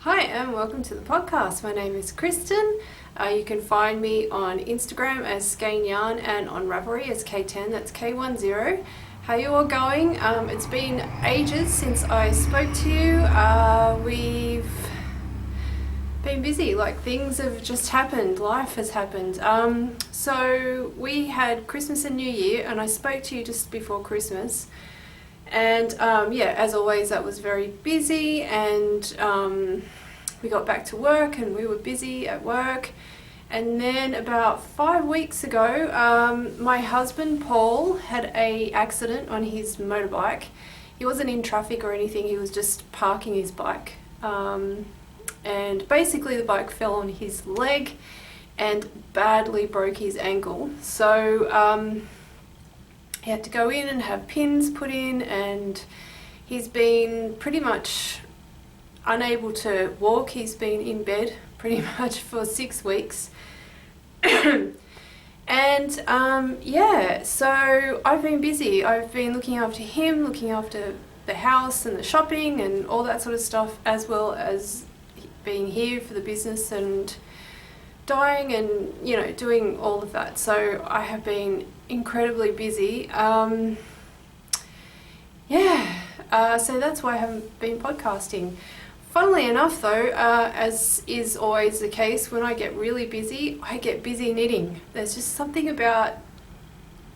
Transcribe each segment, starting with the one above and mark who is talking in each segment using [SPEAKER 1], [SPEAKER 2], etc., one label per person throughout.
[SPEAKER 1] Hi and welcome to the podcast. My name is Kristen. You can find me on Instagram as Skein and on Ravelry as K10, that's K10. How you all going? It's been ages since I spoke to you. We've been busy, like things have just happened, life has happened. So we had Christmas and New Year and I spoke to you just before Christmas. And as always, that was very busy, and we got back to work and we were busy at work. And then about 5 weeks ago, my husband Paul had an accident on his motorbike. He wasn't in traffic or anything, he was just parking his bike. And basically the bike fell on his leg and badly broke his ankle. So he had to go in and have pins put in, and he's been pretty much unable to walk. He's been in bed pretty much for 6 weeks. And so I've been busy. I've been looking after him, looking after the house and the shopping and all that sort of stuff, as well as being here for the business and dying and, doing all of that. So I have been incredibly busy. So that's why I haven't been podcasting. Funnily enough though, as is always the case, when I get really busy, I get busy knitting. There's just something about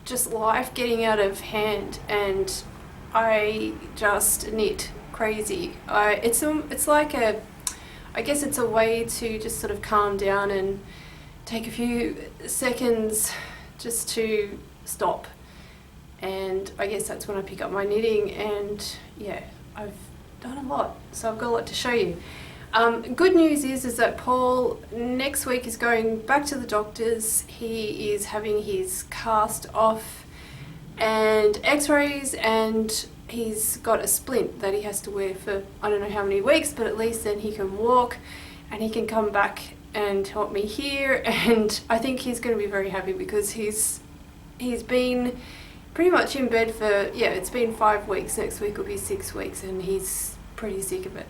[SPEAKER 1] just life getting out of hand, and I just knit crazy. It's like I guess it's a way to just sort of calm down and take a few seconds just to stop. And I guess that's when I pick up my knitting, and I've done a lot, so I've got a lot to show you. Good news is that Paul next week is going back to the doctors. He is having his cast off and x-rays, and he's got a splint that he has to wear for I don't know how many weeks, but at least then he can walk and he can come back and help me here. And I think he's going to be very happy because he's been pretty much in bed for, it's been 5 weeks. Next week will be 6 weeks, and he's pretty sick of it.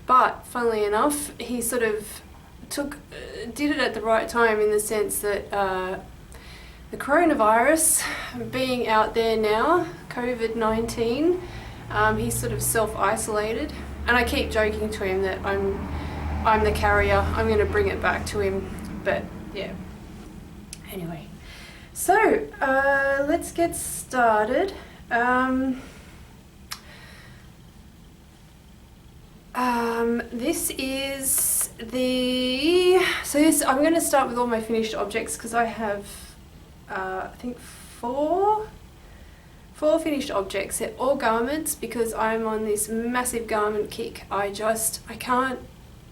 [SPEAKER 1] But funnily enough, he sort of did it at the right time, in the sense that the coronavirus being out there now, COVID-19, he's sort of self-isolated, and I keep joking to him that I'm the carrier. I'm going to bring it back to him, but anyway. So let's get started. I'm going to start with all my finished objects, because I have I think four finished objects. They're all garments, because I'm on this massive garment kick.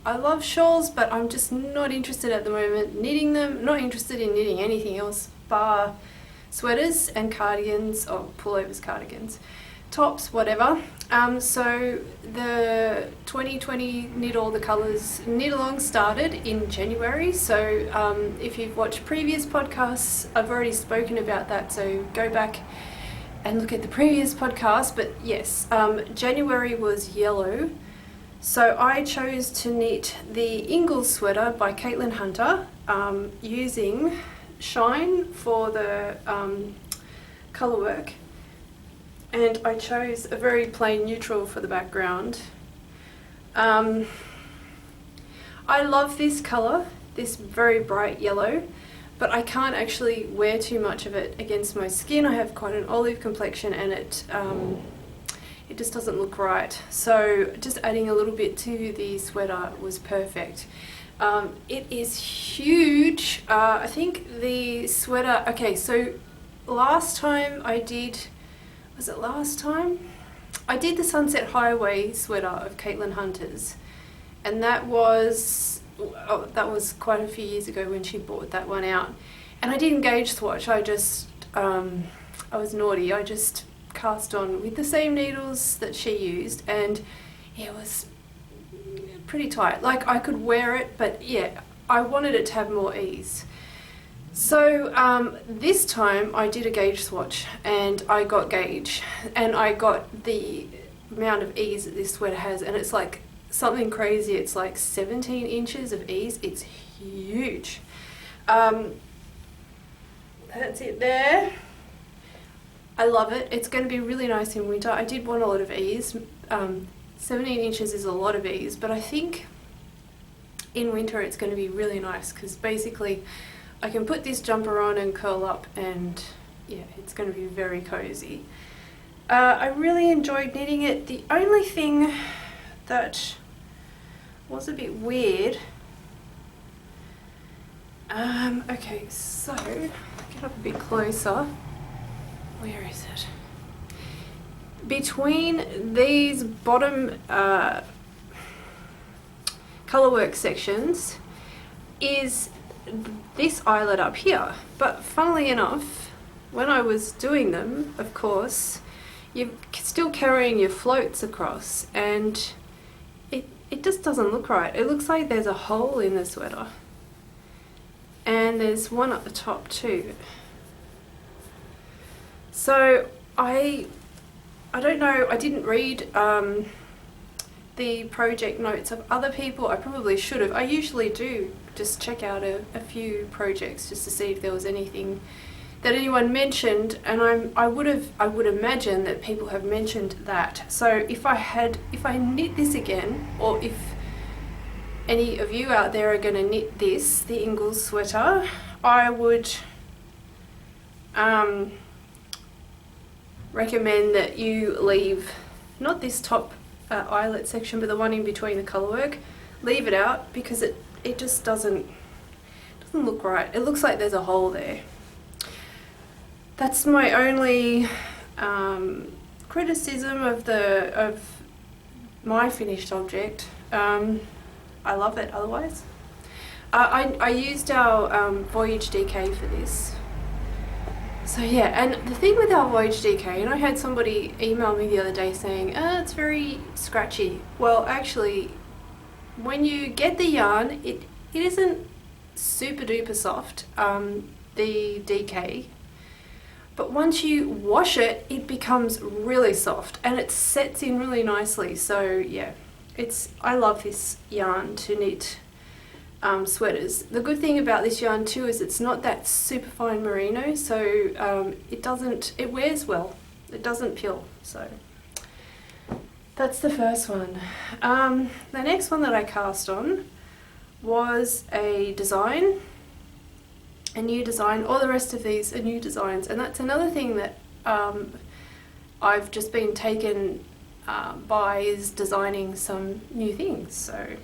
[SPEAKER 1] I love shawls, but I'm just not interested at the moment knitting them. Not interested in knitting anything else bar sweaters and cardigans, or pullovers, cardigans, tops, whatever. So the 2020 Knit All the Colours knit along started in January. So if you've watched previous podcasts, I've already spoken about that, so go back and look at the previous podcast. But yes, January was yellow. So I chose to knit the Ingalls sweater by Caitlin Hunter, using Shine for the colour work. And I chose a very plain neutral for the background. I love this colour, this very bright yellow, but I can't actually wear too much of it against my skin. I have quite an olive complexion, and it just doesn't look right. So just adding a little bit to the sweater was perfect. It is huge. I think the sweater, so last time I did the Sunset Highway sweater of Caitlin Hunter's, and that was quite a few years ago when she bought that one out. And I didn't gauge swatch. I was naughty. I just cast on with the same needles that she used, and it was pretty tight. Like, I could wear it, but I wanted it to have more ease. So this time I did a gauge swatch, and I got gauge, and I got the amount of ease that this sweater has, and it's like something crazy. It's like 17 inches of ease. It's huge. That's it there. I love it. It's going to be really nice in winter. I did want a lot of ease. 17 inches is a lot of ease, but I think in winter it's going to be really nice because basically I can put this jumper on and curl up, and yeah, it's going to be very cozy. I really enjoyed knitting it. The only thing that was a bit weird, okay, so get up a bit closer. Where is it? Between these bottom colourwork sections is this eyelet up here, but funnily enough, when I was doing them, of course, you're still carrying your floats across, and it just doesn't look right. It looks like there's a hole in the sweater, and there's one at the top too. So I don't know, I didn't read the project notes of other people. I probably should have. I usually do just check out a few projects just to see if there was anything that anyone mentioned, and I would imagine that people have mentioned that. So if I knit this again, or if any of you out there are going to knit this, the Ingalls sweater, I would recommend that you leave not this top eyelet section, but the one in between the colourwork. Leave it out because it just doesn't look right. It looks like there's a hole there. That's my only criticism of my finished object. I love it otherwise. I used our Voyage DK for this. So yeah, and the thing with our Voyage DK, and I had somebody email me the other day saying, it's very scratchy. Well, actually, when you get the yarn, it isn't super duper soft, the DK. But once you wash it, it becomes really soft and it sets in really nicely. So yeah, I love this yarn to knit sweaters. The good thing about this yarn too is it's not that super fine merino, so it wears well. It doesn't peel. So that's the first one. The next one that I cast on was a new design. All the rest of these are new designs, and that's another thing that I've just been taken by, is designing some new things. So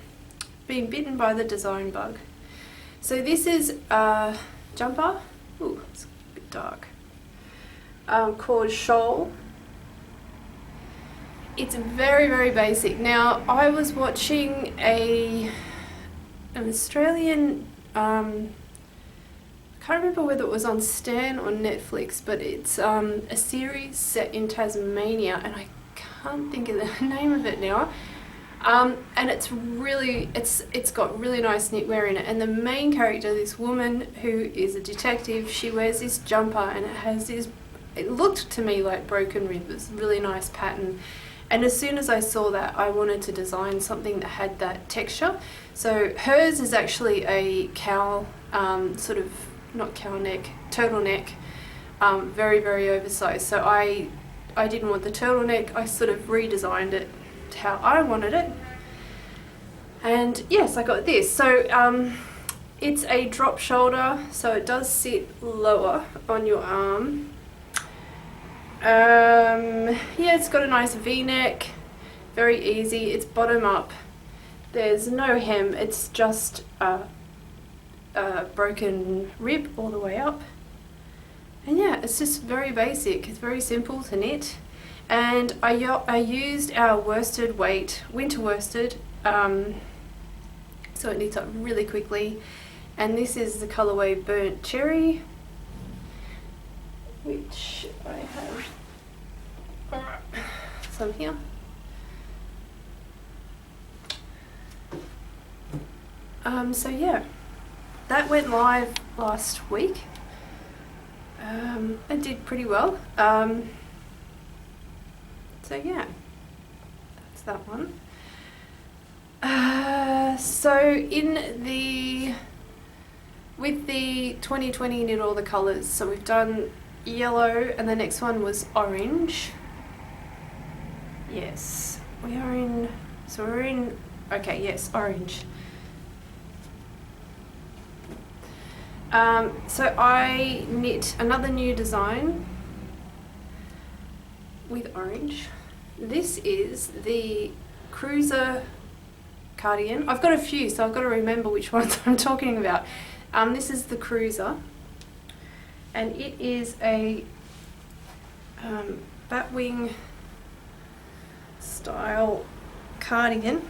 [SPEAKER 1] being bitten by the design bug. So this is a jumper, ooh, it's a bit dark, called Shoal. It's very, very basic. Now, I was watching an Australian, I can't remember whether it was on Stan or Netflix, but it's a series set in Tasmania, and I can't think of the name of it now. And it's got really nice knitwear in it, and the main character, this woman who is a detective, she wears this jumper, and it has this, it looked to me like broken rib. It's a really nice pattern, and as soon as I saw that, I wanted to design something that had that texture. So hers is actually a cowl, sort of, not cowl neck, turtleneck, very, very oversized. So I didn't want the turtleneck, I sort of redesigned it how I wanted it, and yes, I got this. So it's a drop shoulder, so it does sit lower on your arm. Yeah, it's got a nice V-neck, very easy. It's bottom up, there's no hem, it's just a broken rib all the way up, and yeah, it's just very basic. It's very simple to knit. And I used our worsted weight, winter worsted, so it knits up really quickly. And this is the colourway Burnt Cherry, which I have some here. So yeah, that went live last week. It did pretty well. So yeah, that's that one. So with the 2020 knit all the colours, so we've done yellow and the next one was orange. Yes, we're in, okay, yes, orange. So I knit another new design with orange. This is the Cruiser cardigan. I've got a few, so I've got to remember which ones I'm talking about. This is the Cruiser, and it is a batwing style cardigan.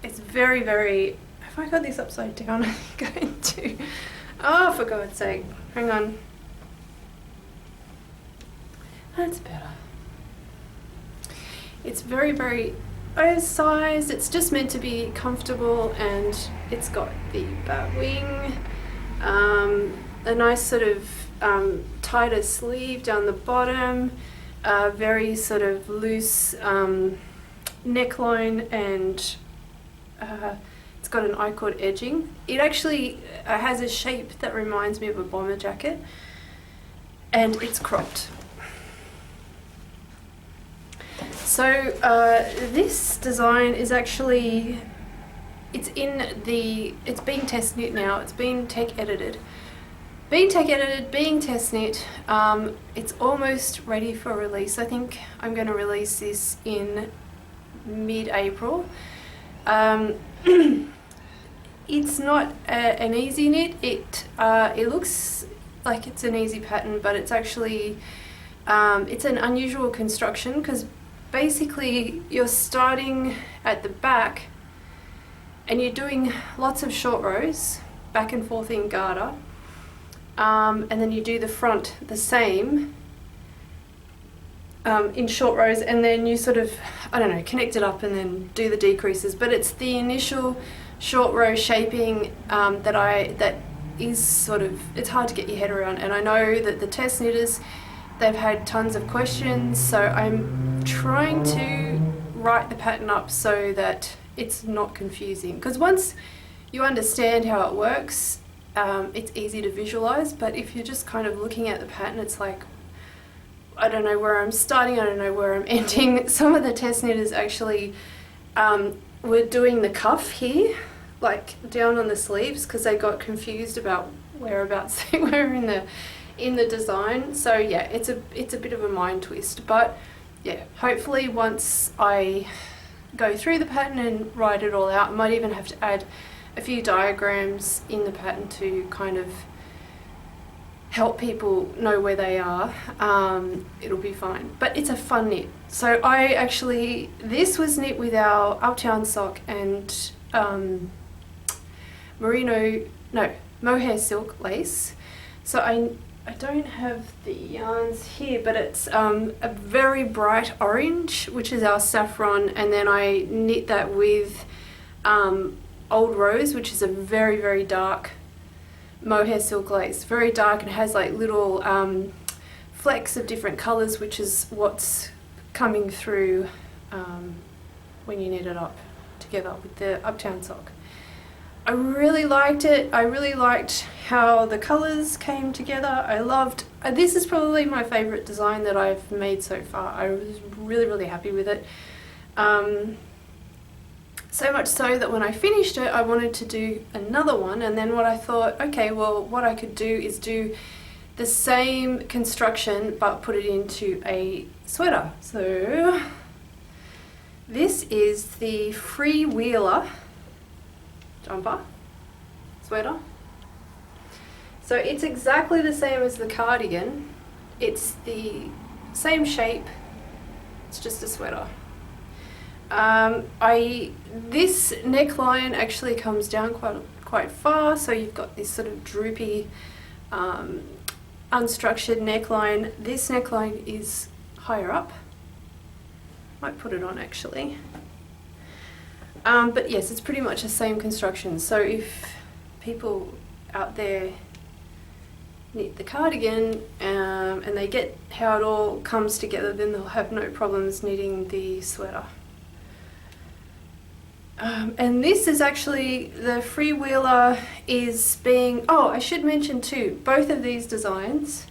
[SPEAKER 1] It's very, very, have I got this upside down? I'm going to, oh, for God's sake, hang on. That's better. It's very, very oversized. It's just meant to be comfortable, and it's got the batwing, a nice sort of tighter sleeve down the bottom, very sort of loose neckline, and it's got an I-cord edging. It actually has a shape that reminds me of a bomber jacket, and it's cropped. So this design is actually, it's being test knit now, it's being tech edited. Being test knit, it's almost ready for release. I think I'm going to release this in mid-April. It's not an easy knit. It looks like it's an easy pattern, but it's actually it's an unusual construction, because basically you're starting at the back and you're doing lots of short rows back and forth in garter, and then you do the front the same in short rows, and then you sort of, I don't know, connect it up and then do the decreases. But it's the initial short row shaping that is sort of, it's hard to get your head around, and I know that the test knitters, they've had tons of questions, so I'm trying to write the pattern up so that it's not confusing, because once you understand how it works, it's easy to visualize. But if you're just kind of looking at the pattern, it's like, I don't know where I'm starting, I don't know where I'm ending. Some of the test knitters actually were doing the cuff here, like down on the sleeves, because they got confused about whereabouts they were in the design. So yeah, it's a bit of a mind twist, but yeah, hopefully once I go through the pattern and write it all out, I might even have to add a few diagrams in the pattern to kind of help people know where they are. It'll be fine, but it's a fun knit. So this was knit with our Uptown sock and mohair silk lace. So I don't have the yarns here, but it's a very bright orange, which is our saffron, and then I knit that with Old Rose, which is a very, very dark mohair silk lace, very dark, and has like little flecks of different colours, which is what's coming through when you knit it up together with the Uptown sock. I really liked it. I really liked how the colours came together. I loved, this is probably my favourite design that I've made so far. I was really, really happy with it. So much so that when I finished it, I wanted to do another one, and then what I thought, okay, well, what I could do is do the same construction but put it into a sweater. So this is the Freewheeler jumper sweater. So it's exactly the same as the cardigan. It's the same shape, it's just a sweater. This neckline actually comes down quite far, so you've got this sort of droopy, unstructured neckline. This neckline is higher up. Might put it on actually. But yes, it's pretty much the same construction. So if people out there knit the cardigan and they get how it all comes together, then they'll have no problems knitting the sweater. And this is actually, the Freewheeler is being, oh, I should mention too, both of these designs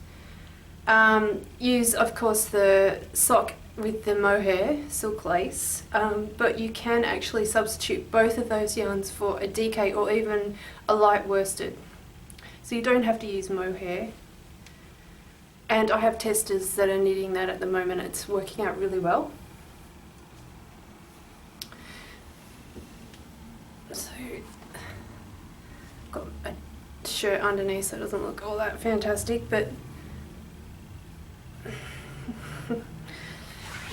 [SPEAKER 1] use, of course, the sock with the mohair silk lace, but you can actually substitute both of those yarns for a DK or even a light worsted. So you don't have to use mohair. And I have testers that are knitting that at the moment. It's working out really well. So, I've got a shirt underneath so it doesn't look all that fantastic, but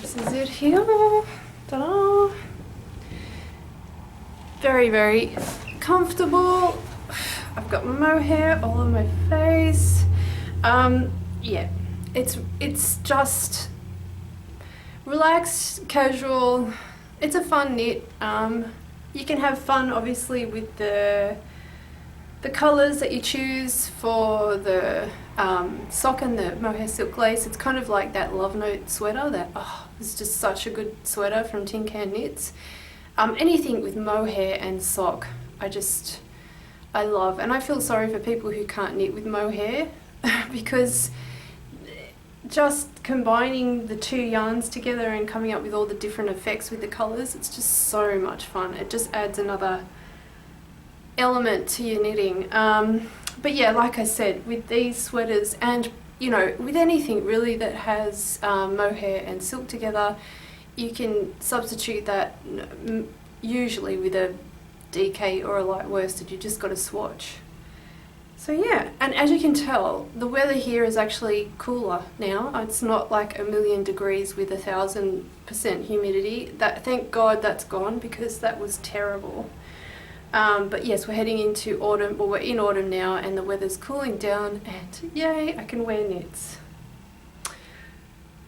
[SPEAKER 1] this is it here. Ta-da! Very, very comfortable. I've got mohair all on my face. Yeah, it's just relaxed, casual. It's a fun knit. You can have fun obviously with the colours that you choose for the sock and the mohair silk lace. It's kind of like that Love Note sweater that, oh, it's just such a good sweater from Tin Can Knits. Anything with mohair and sock, I love. And I feel sorry for people who can't knit with mohair because just combining the two yarns together and coming up with all the different effects with the colours, it's just so much fun. It just adds another element to your knitting. But yeah, like I said, with these sweaters and, you know, with anything really that has mohair and silk together, you can substitute that usually with a DK or a light worsted. You just got to swatch. So yeah, and as you can tell, the weather here is actually cooler now. It's not like 1,000,000 degrees with 1,000% humidity. Thank God that's gone, because that was terrible. But yes, we're heading into autumn, well, we're in autumn now, and the weather's cooling down, and yay, I can wear knits.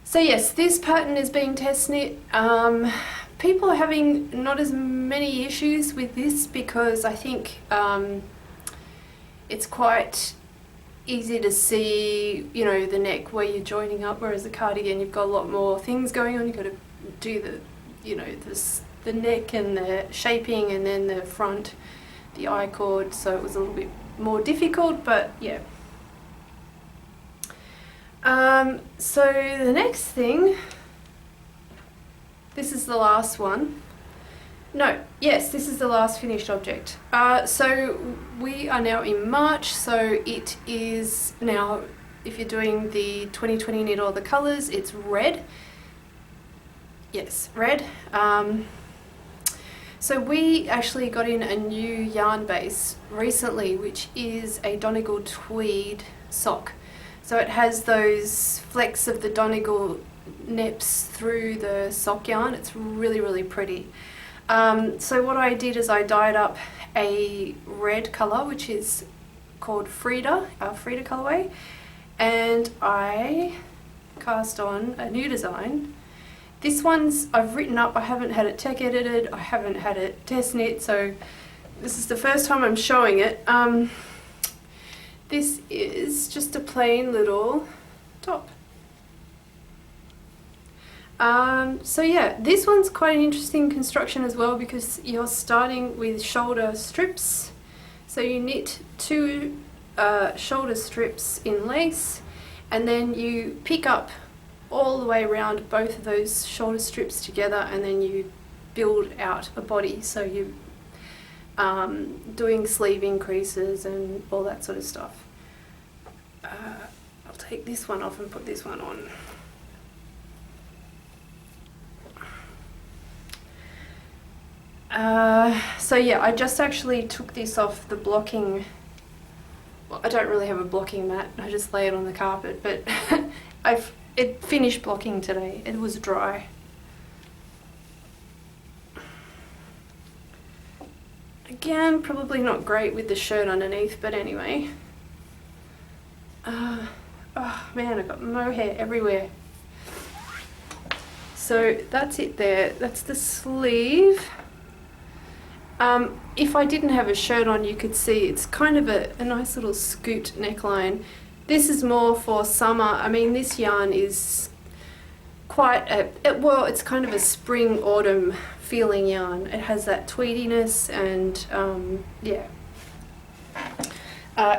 [SPEAKER 1] So yes, this pattern is being test knit. People are having not as many issues with this because I think it's quite easy to see, you know, the neck where you're joining up, whereas the cardigan you've got a lot more things going on. You've got to do the, you know, the neck and the shaping, and then the front, the I-cord, so it was a little bit more difficult, but yeah. So the next thing, this is the last one. No, yes, this is the last finished object. So we are now in March, so it is now, if you're doing the 2020 Knit All the Colours, it's red. Yes, red. So we actually got in a new yarn base recently, which is a Donegal tweed sock. So it has those flecks of the Donegal neps through the sock yarn. It's really, really pretty. So what I did is I dyed up a red colour, which is called Frida colourway, and I cast on a new design. This one's I've written up, I haven't had it tech edited, I haven't had it test knit, so this is the first time I'm showing it. This is just a plain little top. So yeah, this one's quite an interesting construction as well, because you're starting with shoulder strips. So you knit 2 shoulder strips in lace, and then you pick up all the way around both of those shoulder strips together, and then you build out a body. So you're doing sleeve increases and all that sort of stuff. I'll take this one off and put this one on. So yeah, I just actually took this off the blocking. Well, I don't really have a blocking mat, I just lay it on the carpet, but it finished blocking today. It was dry. Again, probably not great with the shirt underneath, but anyway. Oh man, I've got mohair everywhere. So that's it there. That's the sleeve. If I didn't have a shirt on, you could see it's kind of a nice little scoot neckline. This is more for summer. I mean, this yarn is quite well, it's kind of a spring autumn feeling yarn. It has that tweediness and yeah.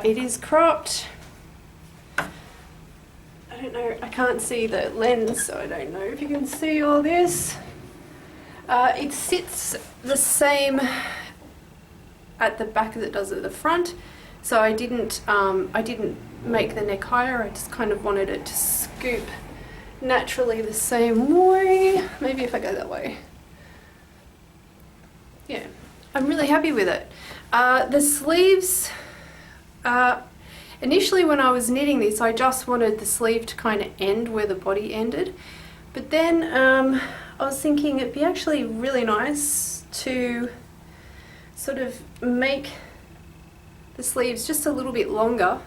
[SPEAKER 1] It is cropped. I don't know, I can't see the lens, so I don't know if you can see all this. It sits the same at the back as it does at the front, so I didn't make the neck higher. I just kind of wanted it to scoop naturally the same way. Maybe if I go that way. Yeah, I'm really happy with it. The sleeves, initially when I was knitting this, I just wanted the sleeve to kind of end where the body ended, but then I was thinking it'd be actually really nice to sort of make the sleeves just a little bit longer,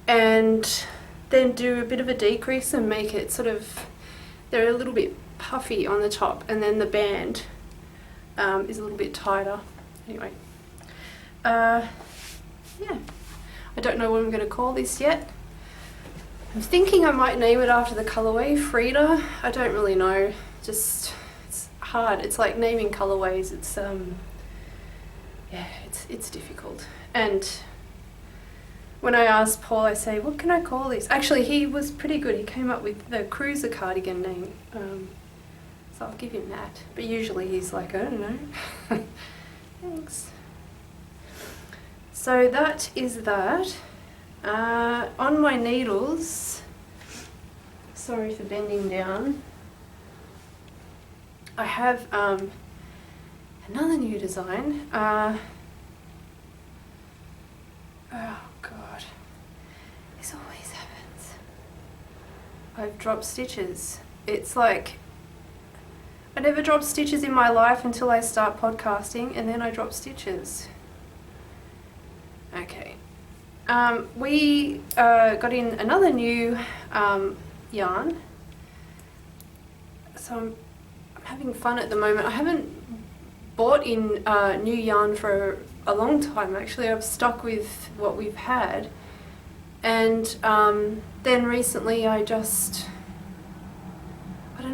[SPEAKER 1] and then do a bit of a decrease and make it sort of, they're a little bit puffy on the top, and then the band is a little bit tighter. Anyway, yeah, I don't know what I'm going to call this yet. I'm thinking I might name it after the colourway, Frida. I don't really know, just it's hard. It's like naming colourways. It's yeah, it's difficult. And when I asked Paul, I say, what can I call this? Actually, he was pretty good. He came up with the cruiser cardigan name. So I'll give him that. But usually he's like, I don't know. Thanks. So that is that. On my needles, sorry for bending down, I have another new design. Oh God, this always happens. I've dropped stitches. It's like, I never drop stitches in my life until I start podcasting, and then I drop stitches. Okay. We got in another new yarn, so I'm having fun at the moment. I haven't bought in new yarn for a long time actually. I've stuck with what we've had, and then recently I don't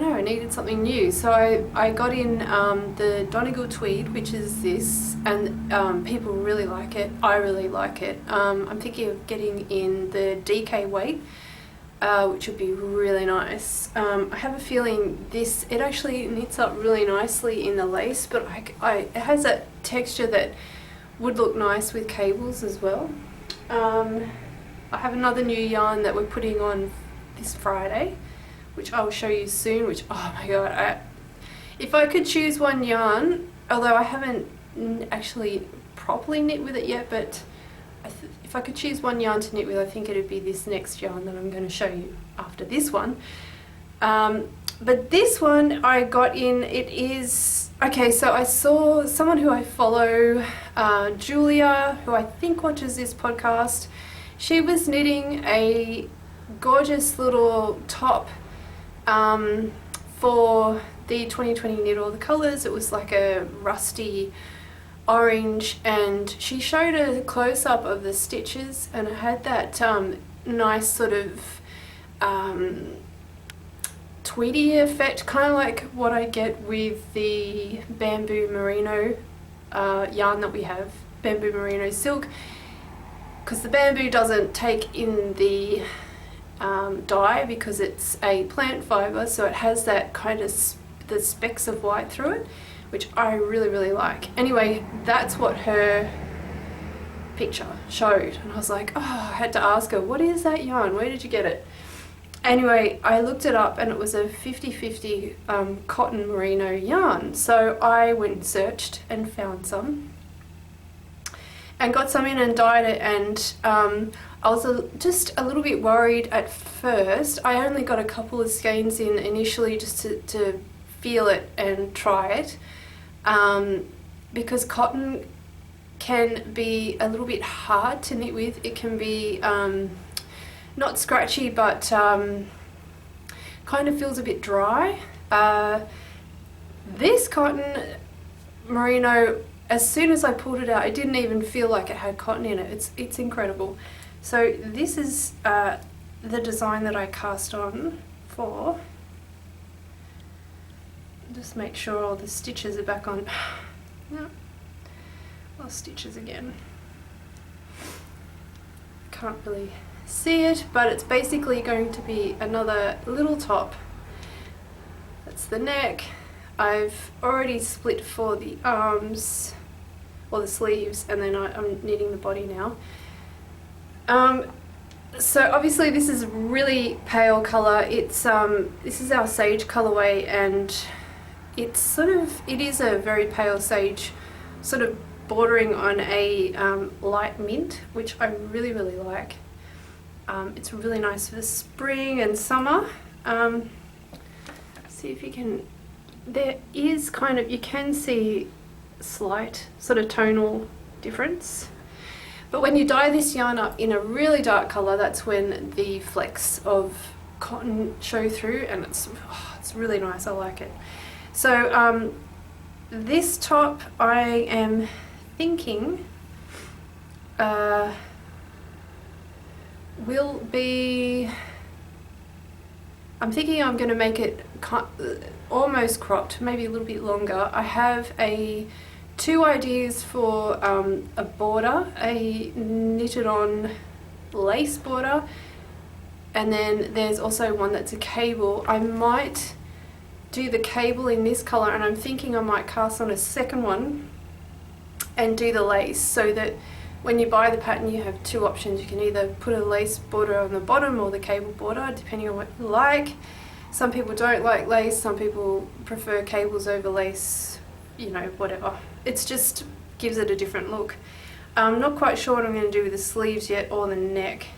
[SPEAKER 1] know, I needed something new, so I got in the Donegal tweed, which is this, and people really like it. I really like it. I'm thinking of getting in the DK weight, which would be really nice. I have a feeling it actually knits up really nicely in the lace, but it has that texture that would look nice with cables as well. I have another new yarn that we're putting on this Friday, which I'll show you soon, which, oh my God, if I could choose one yarn, although I haven't actually properly knit with it yet, but if I could choose one yarn to knit with, I think it would be this next yarn that I'm going to show you after this one. But this one I got in, it is, okay, so I saw someone who I follow, Julia, who I think watches this podcast. She was knitting a gorgeous little top for the 2020 Knit All the Colours. It was like a rusty orange, and she showed a close-up of the stitches, and it had that nice sort of tweedy effect, kind of like what I get with the bamboo merino yarn that we have, bamboo merino silk, because the bamboo doesn't take in the dye because it's a plant fibre, so it has that kind of the specks of white through it, which I really, really like. Anyway, that's what her picture showed, and I was like, oh, I had to ask her, what is that yarn? Where did you get it? Anyway, I looked it up, and it was a 50-50 cotton merino yarn. So I went and searched and found some, and got some in and dyed it, and I was just a little bit worried at first. I only got a couple of skeins in initially just to feel it and try it, because cotton can be a little bit hard to knit with. It can be not scratchy, but kind of feels a bit dry. This cotton merino as soon as I pulled it out, it didn't even feel like it had cotton in it. It's incredible. So this is the design that I cast on for. Just make sure all the stitches are back on. No, lost stitches again. Can't really see it, but it's basically going to be another little top. That's the neck. I've already split for the arms or the sleeves, and then I'm knitting the body now. So obviously this is really pale colour. It's this is our sage colourway, and it's it is a very pale sage, sort of bordering on a light mint, which I really like. It's really nice for spring and summer. See if you can, there is kind of, you can see slight sort of tonal difference. But when you dye this yarn up in a really dark colour, that's when the flecks of cotton show through, and it's really nice. I like it. So this top I am thinking will be, I'm thinking I'm going to make it almost cropped, maybe a little bit longer. I have two ideas for a border, a knitted on lace border, and then there's also one that's a cable. I might do the cable in this colour, and I'm thinking I might cast on a second one and do the lace, so that when you buy the pattern you have two options. You can either put a lace border on the bottom or the cable border, depending on what you like. Some people don't like lace, some people prefer cables over lace, you know, whatever. It's just gives it a different look. I'm not quite sure what I'm going to do with the sleeves yet, or the neck,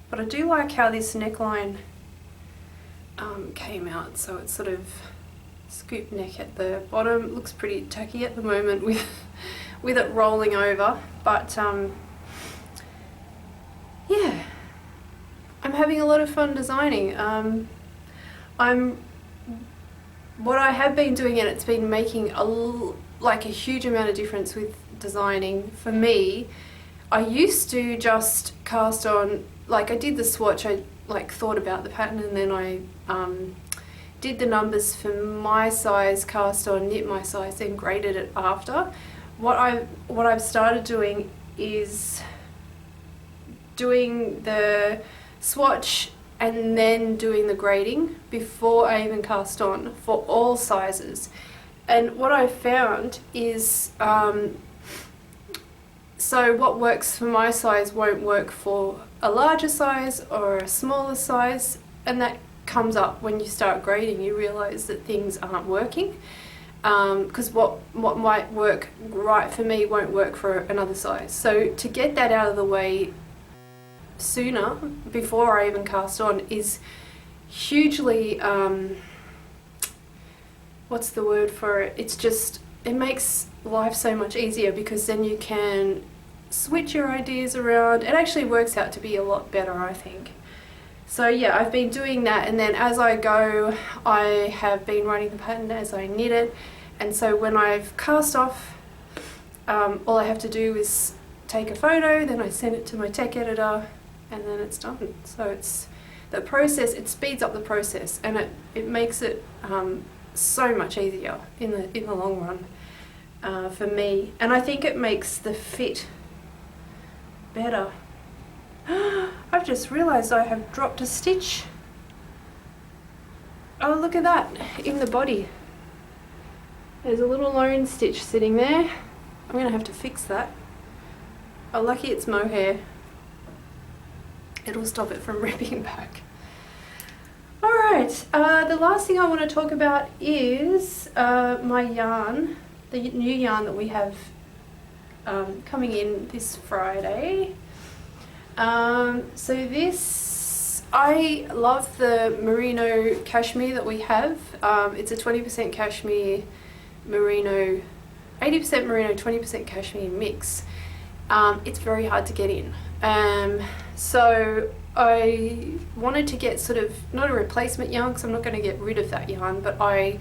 [SPEAKER 1] but I do like how this neckline came out. So it's sort of scoop neck at the bottom. It looks pretty tacky at the moment with it rolling over, but yeah, I'm having a lot of fun designing. What I have been doing, and it's been making a huge amount of difference with designing for me. I used to just cast on, like I did the swatch, I thought about the pattern, and then I did the numbers for my size, cast on, knit my size, then graded it after. What I've started doing is doing the swatch and then doing the grading before I even cast on for all sizes. And what I found is, so what works for my size won't work for a larger size or a smaller size, and that comes up when you start grading. You realise that things aren't working, because what might work right for me won't work for another size. So to get that out of the way sooner, before I even cast on, is hugely, what's the word for it? It's just, it makes life so much easier, because then you can switch your ideas around. It actually works out to be a lot better, I think. So yeah, I've been doing that, and then as I go, I have been writing the pattern as I knit it. And so when I've cast off, all I have to do is take a photo, then I send it to my tech editor, and then it's done. So it's the process, it speeds up the process, and it makes it so much easier in the long run for me. And I think it makes the fit better. I've just realised I have dropped a stitch. Oh, look at that, in the body. There's a little lone stitch sitting there. I'm going to have to fix that. Oh, lucky it's mohair. It'll stop it from ripping back. Alright, the last thing I want to talk about is my yarn, the new yarn that we have coming in this Friday. So this, I love the merino cashmere that we have. It's a 20% cashmere merino, 80% merino, 20% cashmere mix. It's very hard to get in. So I wanted to get sort of, not a replacement yarn, because I'm not going to get rid of that yarn, but I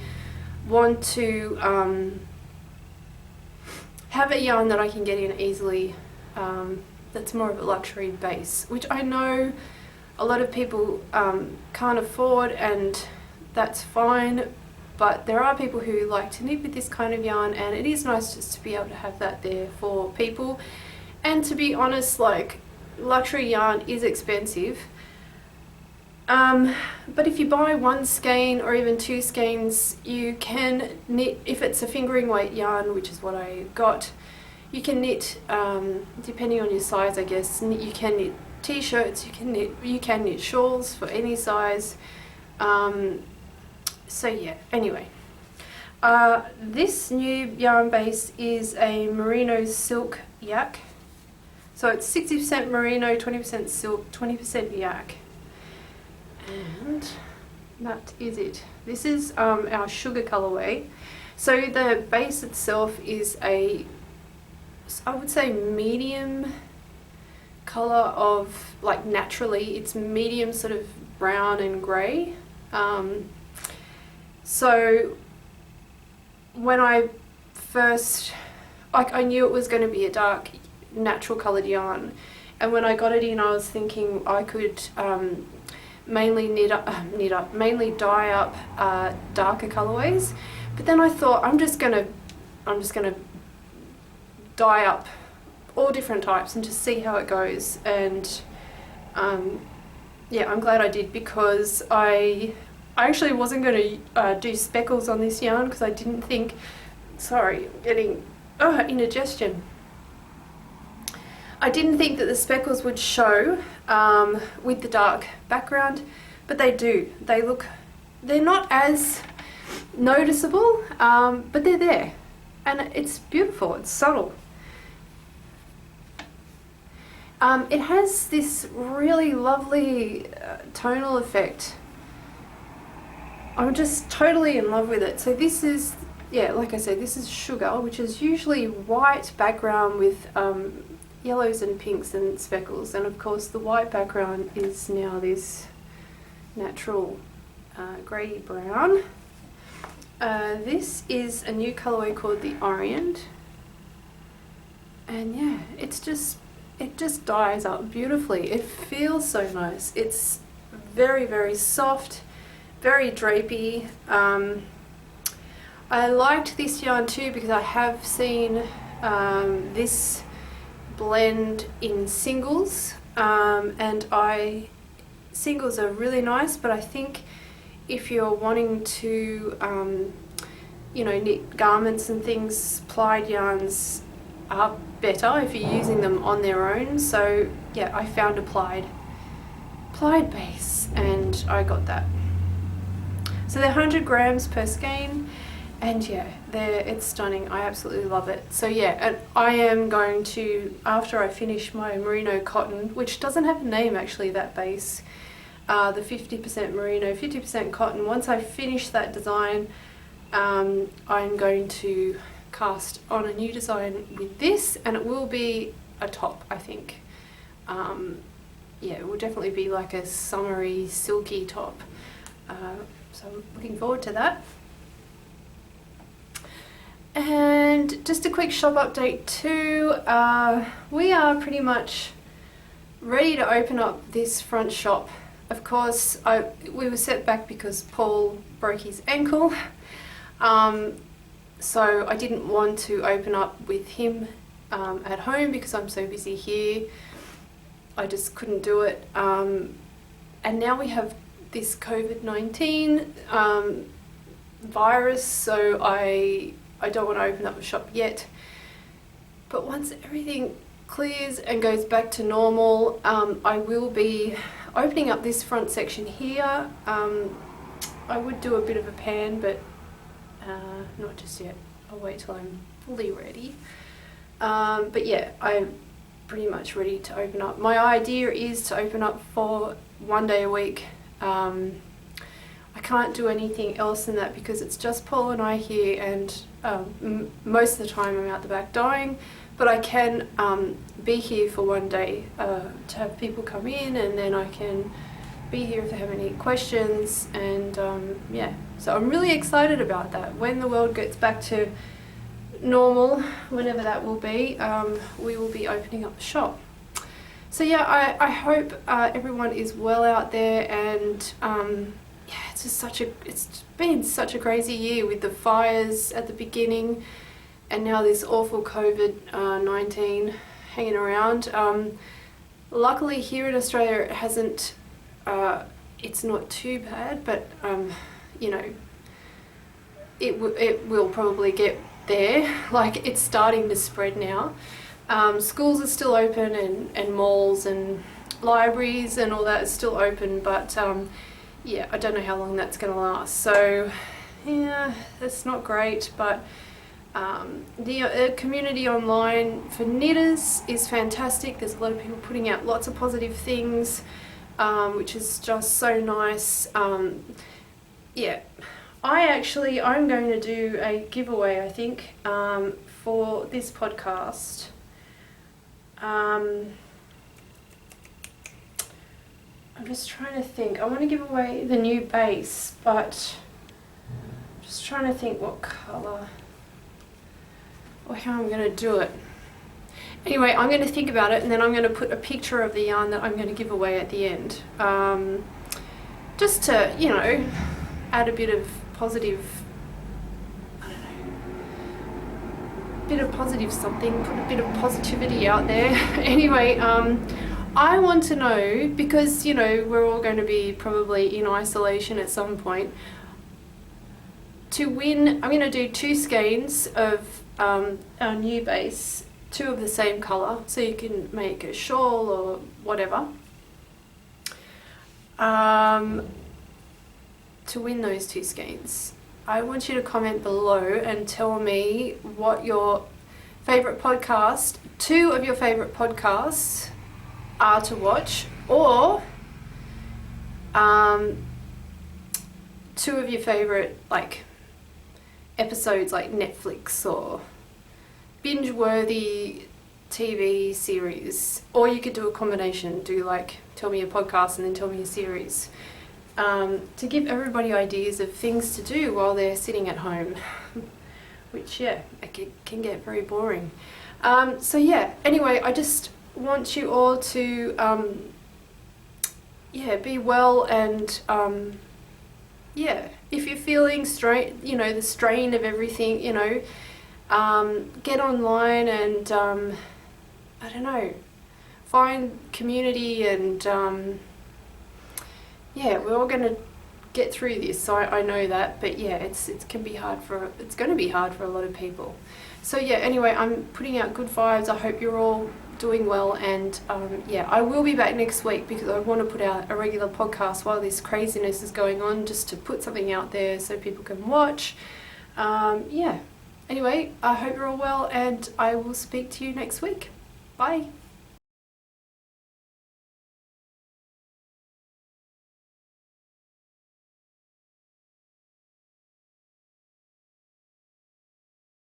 [SPEAKER 1] want to have a yarn that I can get in easily, that's more of a luxury base, which I know a lot of people can't afford, and that's fine, but there are people who like to knit with this kind of yarn, and it is nice just to be able to have that there for people. And to be honest, like, luxury yarn is expensive, but if you buy one skein or even two skeins, you can knit, if it's a fingering weight yarn, which is what I got, you can knit, depending on your size, I guess, you can knit t-shirts, you can knit shawls for any size. So yeah, anyway, this new yarn base is a merino silk yak. So it's 60% merino, 20% silk, 20% yak. And that is it. This is our sugar colorway. So the base itself is I would say medium color of, like, naturally it's medium sort of brown and grey. So when I first, like, I knew it was going to be a dark natural coloured yarn, and when I got it in, I was thinking I could mainly mainly dye up darker colourways, but then I thought I'm just gonna dye up all different types and just see how it goes. And yeah, I'm glad I did, because I actually wasn't going to do speckles on this yarn, because I didn't think, sorry, I'm getting indigestion. I didn't think that the speckles would show with the dark background, but they do. They're not as noticeable, but they're there, and it's beautiful, it's subtle. It has this really lovely tonal effect. I'm just totally in love with it. So this is, yeah, like I said, this is sugar, which is usually white background with yellows and pinks and speckles, and of course the white background is now this natural grey brown. This is a new colourway called the Orient, and yeah, it just dyes up beautifully. It feels so nice. It's very, very soft, very drapey. I liked this yarn too because I have seen this blend in singles, and singles are really nice, but I think if you're wanting to you know, knit garments and things, plied yarns are better if you're using them on their own. So yeah, I found a plied base and I got that. So they're 100 grams per skein, and yeah, it's stunning. I absolutely love it. So yeah, and I am going to, after I finish my merino cotton, which doesn't have a name actually, that base, the 50% merino, 50% cotton, once I finish that design, I'm going to cast on a new design with this, and it will be a top, I think. Yeah, it will definitely be like a summery, silky top. So I'm looking forward to that. And just a quick shop update too. We are pretty much ready to open up this front shop. Of course, we were set back because Paul broke his ankle. So I didn't want to open up with him at home because I'm so busy here. I just couldn't do it. And now we have this COVID-19 virus, so I don't want to open up a shop yet. But once everything clears and goes back to normal, I will be opening up this front section here. I would do a bit of a pan, but not just yet. I'll wait till I'm fully ready. But yeah, I'm pretty much ready to open up. My idea is to open up for 1 day a week. I can't do anything else than that because it's just Paul and I here, and most of the time I'm out the back dyeing, but I can be here for 1 day to have people come in, and then I can be here if they have any questions. And yeah, so I'm really excited about that. When the world gets back to normal, whenever that will be, we will be opening up the shop. So yeah, I hope everyone is well out there, and yeah, it's been such a crazy year with the fires at the beginning, and now this awful COVID-19 hanging around. Luckily here in Australia it hasn't, it's not too bad, but you know, it will probably get there. Like, it's starting to spread now. Schools are still open, and malls and libraries and all that is still open, but yeah, I don't know how long that's going to last. So yeah, that's not great, but the community online for knitters is fantastic. There's a lot of people putting out lots of positive things, which is just so nice. Yeah, I'm going to do a giveaway, I think, for this podcast. I'm just trying to think. I want to give away the new base, but I'm just trying to think what colour or how I'm going to do it. Anyway, I'm going to think about it, and then I'm going to put a picture of the yarn that I'm going to give away at the end. Just to, you know, add a bit of positive, I don't know, bit of positive something, put a bit of positivity out there. Anyway, I want to know, because, you know, we're all going to be probably in isolation at some point. To win, I'm going to do 2 skeins of our new base, 2 of the same colour, so you can make a shawl or whatever. To win those 2 skeins, I want you to comment below and tell me what your favourite podcast, 2 of your favourite podcasts are to watch, or 2 of your favourite, like, episodes, like Netflix or binge-worthy TV series. Or you could do a combination, do like tell me a podcast and then tell me a series, to give everybody ideas of things to do while they're sitting at home, which, yeah, it can get very boring. So yeah, anyway, I just want you all to yeah, be well, and yeah, if you're feeling strain, you know, the strain of everything, you know, get online and I don't know, find community, and yeah, we're all going to get through this, so I know that, but yeah, it's going to be hard for a lot of people. So yeah, anyway, I'm putting out good vibes. I hope you're all doing well, and yeah, I will be back next week, because I want to put out a regular podcast while this craziness is going on, just to put something out there so people can watch. Yeah, anyway, I hope you're all well, and I will speak to you next week. Bye.